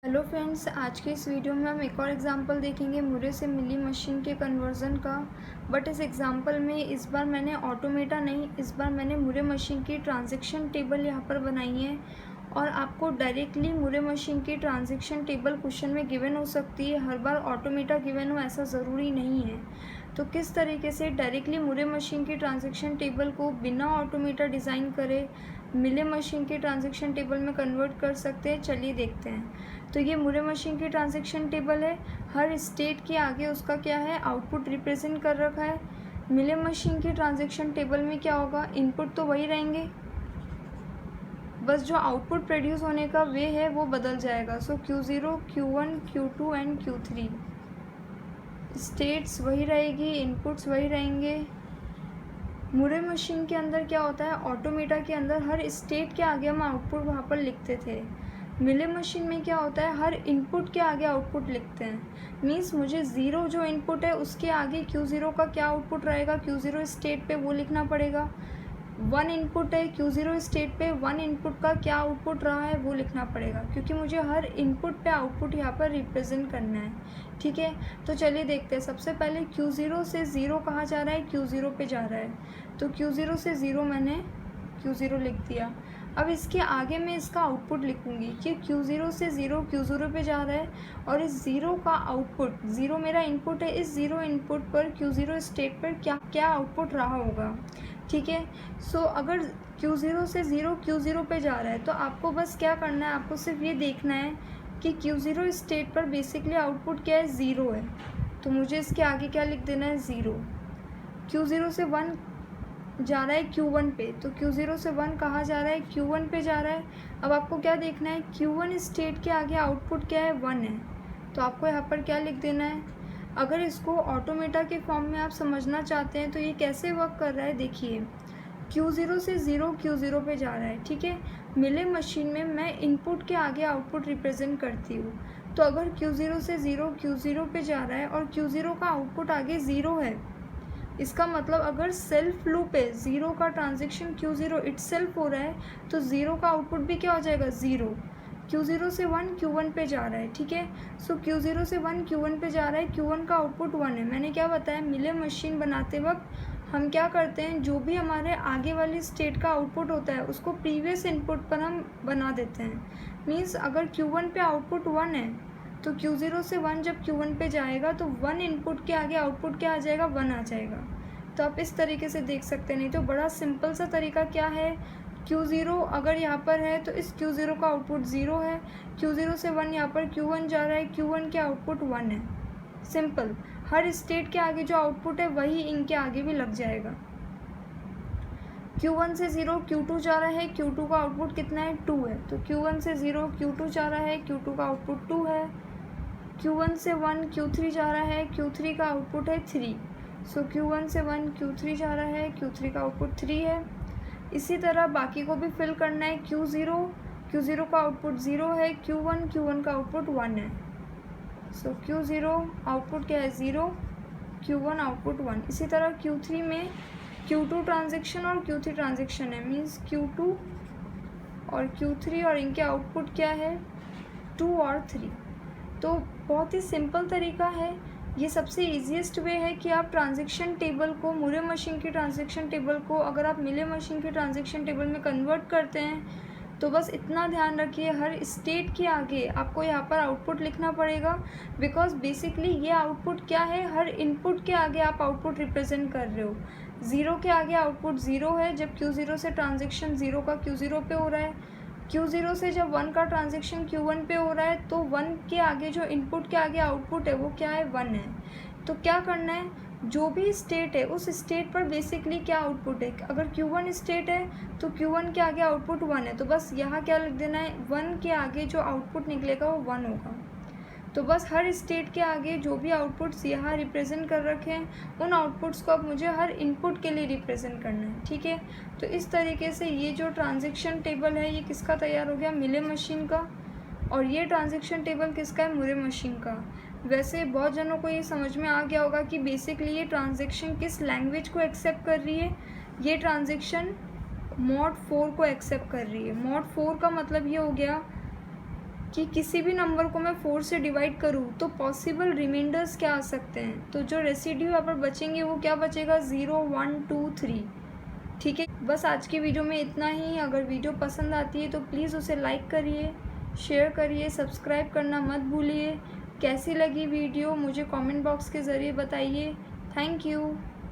Hello friends, आज के इस वीडियो में हम एक और एग्जांपल देखेंगे मुरे से मिली मशीन के कन्वर्ज़न का। बट इस एग्जांपल में इस बार मैंने ऑटोमेटा नहीं, इस बार मैंने मुरे मशीन की ट्रांजैक्शन टेबल यहाँ पर बनाई है। और आपको डायरेक्टली मुरे मशीन की ट्रांजैक्शन टेबल क्वेश्चन में गिवन हो सकती है, हर बार ऑटोमेटा गिवन हो ऐसा ज़रूरी नहीं है। तो किस तरीके से डायरेक्टली मुरे मशीन की ट्रांजैक्शन टेबल को बिना ऑटोमेटा डिज़ाइन करे मिले मशीन की ट्रांजैक्शन टेबल में कन्वर्ट कर सकते हैं, चलिए देखते हैं। तो ये मुरे मशीन की ट्रांजैक्शन टेबल है। हर स्टेट के आगे उसका क्या है, आउटपुट रिप्रेजेंट कर रखा है। मिले मशीन की ट्रांजैक्शन टेबल में क्या होगा, इनपुट तो वही रहेंगे, बस जो आउटपुट प्रोड्यूस होने का वे है वो बदल जाएगा। सो Q0, Q1, Q2 and Q3 states वही रहेगी, इनपुट्स वही रहेंगे। मुरे मशीन के अंदर क्या होता है, ऑटोमेटा के अंदर हर स्टेट के आगे हम आउटपुट वहाँ पर लिखते थे। मिले मशीन में क्या होता है, हर इनपुट के आगे आउटपुट लिखते हैं। मीन्स मुझे ज़ीरो जो इनपुट है उसके आगे Q0 का क्या आउटपुट रहेगा, Q0 स्टेट पे वो लिखना पड़ेगा। वन इनपुट है, Q0 स्टेट पे वन इनपुट का क्या आउटपुट रहा है वो लिखना पड़ेगा, क्योंकि मुझे हर इनपुट पे आउटपुट यहाँ पर रिप्रेजेंट करना है। ठीक है, तो चलिए देखते हैं। सबसे पहले Q0 से ज़ीरो कहाँ जा रहा है, Q0 पे जा रहा है। तो Q0 से ज़ीरो मैंने Q0 लिख दिया। अब इसके आगे मैं इसका आउटपुट लिखूँगी कि Q0 से ज़ीरो Q0 पे जा रहा है, और इस ज़ीरो का आउटपुट, ज़ीरो मेरा इनपुट है, इस ज़ीरो इनपुट पर Q0 स्टेट पर क्या क्या आउटपुट रहा होगा। ठीक है, सो अगर Q0 से ज़ीरो Q0 पे जा रहा है तो आपको बस क्या करना है, आपको सिर्फ ये देखना है कि Q0 स्टेट पर बेसिकली आउटपुट क्या है, ज़ीरो है। तो मुझे इसके आगे क्या लिख देना है, ज़ीरो। Q0 से 1 जा रहा है Q1 पे, तो Q0 से 1 कहाँ जा रहा है, Q1 पे जा रहा है। अब आपको क्या देखना है, Q1 स्टेट के आगे आउटपुट क्या है, 1 है। तो आपको यहाँ पर क्या लिख देना है। अगर इसको ऑटोमेटा के फॉर्म में आप समझना चाहते हैं तो ये कैसे वर्क कर रहा है, देखिए। Q0 से ज़ीरो Q0 पे जा रहा है, ठीक है। मिले मशीन में मैं इनपुट के आगे आउटपुट रिप्रेजेंट करती हूँ। तो अगर Q0 से ज़ीरो Q0 पे जा रहा है और Q0 का आउटपुट आगे ज़ीरो है, इसका मतलब अगर सेल्फ लूप है, ज़ीरो का ट्रांजेक्शन Q0 इटसेल्फ हो रहा है, तो ज़ीरो का आउटपुट भी क्या हो जाएगा, ज़ीरो। Q0 से 1 Q1 पे जा रहा है, ठीक है। सो Q0 से 1 Q1 पे जा रहा है, Q1 का आउटपुट 1 है। मैंने क्या बताया, मिले मशीन बनाते वक्त हम क्या करते हैं, जो भी हमारे आगे वाली स्टेट का आउटपुट होता है उसको प्रीवियस इनपुट पर हम बना देते हैं। मीन्स अगर Q1 पे आउटपुट 1 है तो Q0 से 1 जब Q1 पे जाएगा तो 1 इनपुट के आगे आउटपुट क्या आ जाएगा, 1 आ जाएगा। तो आप इस तरीके से देख सकते हैं। नहीं तो बड़ा सिंपल सा तरीका क्या है, Q0 अगर यहाँ पर है तो इस Q0 का आउटपुट 0 है, Q0 से 1 यहाँ पर Q1 जा रहा है, Q1 के आउटपुट 1 है। सिंपल, हर स्टेट के आगे जो आउटपुट है वही इनके आगे भी लग जाएगा। Q1 से 0 Q2 जा रहा है, Q2 का आउटपुट कितना है, 2 है। तो Q1 से 0 Q2 जा रहा है, Q2 का आउटपुट 2 है। Q1 से 1 Q3 जा रहा है, Q3 का आउटपुट है 3। सो Q1 से 1 Q3 जा रहा है, Q3 का आउटपुट 3 है। इसी तरह बाकी को भी फिल करना है। Q0 का आउटपुट 0 है, Q1 का आउटपुट 1 है। सो Q0 आउटपुट क्या है, 0, Q1 आउटपुट 1। इसी तरह Q3 में Q2 ट्रांजेक्शन और Q3 ट्रांजेक्शन है, मीन्स Q2 और Q3, और इनके आउटपुट क्या है, 2 और 3। तो बहुत ही सिंपल तरीका है, ये सबसे ईजीएस्ट वे है कि आप ट्रांजैक्शन टेबल को, मुरे मशीन की ट्रांजैक्शन टेबल को अगर आप मिले मशीन की ट्रांजैक्शन टेबल में कन्वर्ट करते हैं तो बस इतना ध्यान रखिए, हर स्टेट के आगे आपको यहाँ पर आउटपुट लिखना पड़ेगा। बिकॉज बेसिकली ये आउटपुट क्या है, हर इनपुट के आगे आप आउटपुट रिप्रेजेंट कर रहे हो। ज़ीरो के आगे आउटपुट 0 है, जब Q0 से ट्रांजेक्शन 0 का Q0 पे हो रहा है। Q0 से जब 1 का ट्रांजेक्शन Q1 पे हो रहा है तो 1 के आगे जो इनपुट के आगे आउटपुट है वो क्या है, 1 है। तो क्या करना है, जो भी स्टेट है उस स्टेट पर बेसिकली क्या आउटपुट है। अगर Q1 स्टेट है तो Q1 के आगे आउटपुट 1 है, तो बस यहाँ क्या लिख देना है, 1 के आगे जो आउटपुट निकलेगा वो 1 होगा। तो बस हर स्टेट के आगे जो भी आउटपुट्स यहाँ रिप्रेजेंट कर रखे हैं उन आउटपुट्स को अब मुझे हर इनपुट के लिए रिप्रेजेंट करना है, ठीक है। तो इस तरीके से ये जो ट्रांजैक्शन टेबल है ये किसका तैयार हो गया, मिले मशीन का। और ये ट्रांजैक्शन टेबल किसका है, मुरे मशीन का। वैसे बहुत जनों को ये समझ में आ गया होगा कि बेसिकली ये ट्रांजैक्शन किस लैंग्वेज को एक्सेप्ट कर रही है। ये ट्रांजैक्शन mod 4 को एक्सेप्ट कर रही है। mod 4 का मतलब ये हो गया कि किसी भी नंबर को मैं 4 से डिवाइड करूँ तो पॉसिबल रिमाइंडर्स क्या आ सकते हैं। तो जो रेसिड्यू यहाँ पर बचेंगे वो क्या बचेगा, 0 1 2 3। ठीक है, बस आज की वीडियो में इतना ही। अगर वीडियो पसंद आती है तो प्लीज़ उसे लाइक करिए, शेयर करिए, सब्सक्राइब करना मत भूलिए। कैसी लगी वीडियो मुझे कमेंट बॉक्स के ज़रिए बताइए। Thank you.